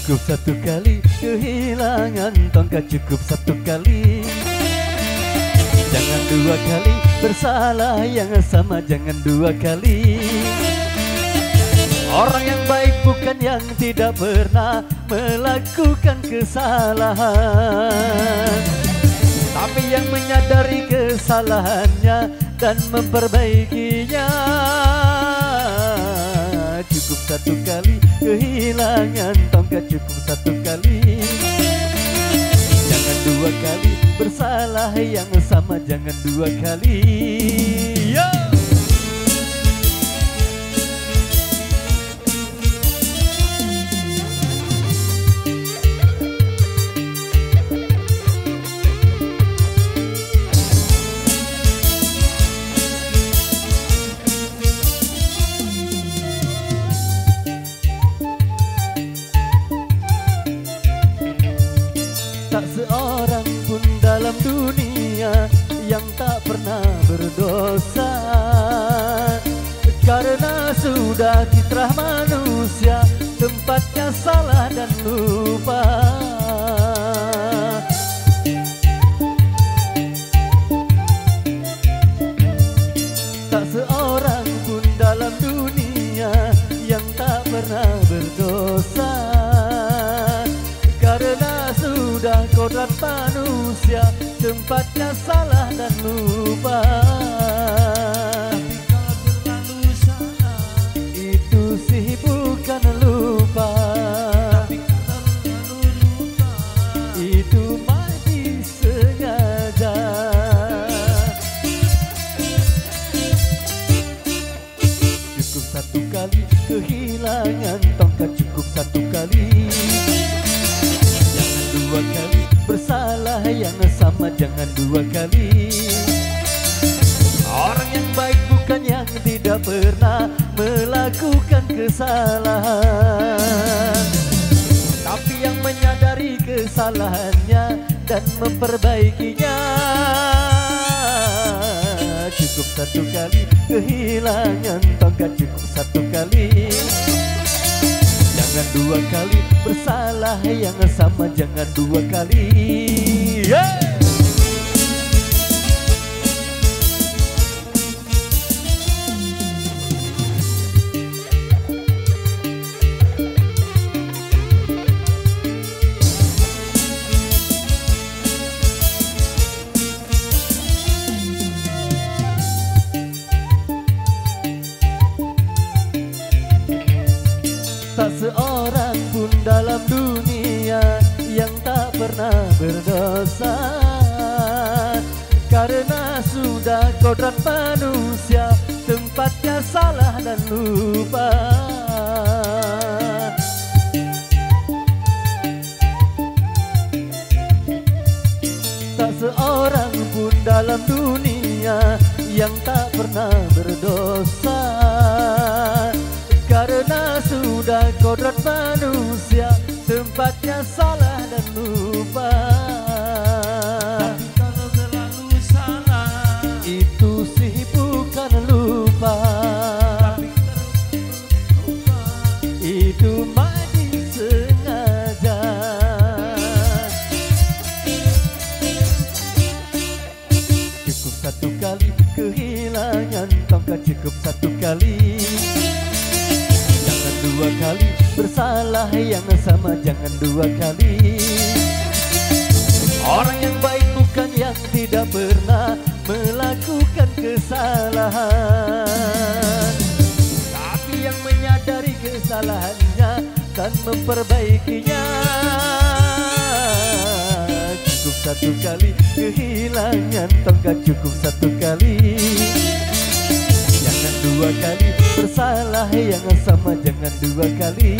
cukup satu kali kehilangan tongkat, cukup satu kali. Jangan dua kali bersalah yang sama, jangan dua kali. Orang yang baik bukan yang tidak pernah melakukan kesalahan, tapi yang menyadari kesalahannya dan memperbaikinya. Cukup satu kali kehilangan tongkat, cukup satu kali. Jangan dua kali bersalah yang sama, jangan dua kali. Yo! Tak seorang pun dalam dunia yang tak pernah berdosa, karena sudah fitrah manusia, tempatnya salah dan lupa. Tak seorang pun dalam dunia yang tak pernah berdosa, karena sudah kodrat manusia, tempatnya salah dan lupa. Tapi kalau terlalu salah, itu sih bukan lupa. tapi kalau terlalu lupa, Itu mati sengaja. Cukup satu kali kehilangan tongkat, cukup satu kali. Dua kali bersalah yang sama, jangan dua kali. Orang yang baik bukan yang tidak pernah melakukan kesalahan, tapi yang menyadari kesalahannya dan memperbaikinya. Cukup satu kali kehilangan tongkat, cukup satu kali. Jangan dua kali bersalah yang sama, jangan dua kali. Yeah! Tak seorang pun dalam dunia yang tak pernah berdosa, karena sudah kodrat manusia, tempatnya salah dan lupa. Tak seorang pun dalam dunia yang tak pernah berdosa, karena sudah kodrat manusia, tempatnya salah dan lupa. tapi kalau terlalu salah, Itu sih bukan lupa. tapi kalau lupa, Itu mati sengaja. Cukup satu kali kehilangan tongkat, cukup satu kali. Dua kali bersalah yang sama, jangan dua kali. Orang yang baik bukan yang tidak pernah melakukan kesalahan, tapi yang menyadari kesalahannya dan memperbaikinya. Cukup satu kali kehilangan tongkat, cukup satu kali. Jangan dua kali bersalah yang sama, jangan dua kali.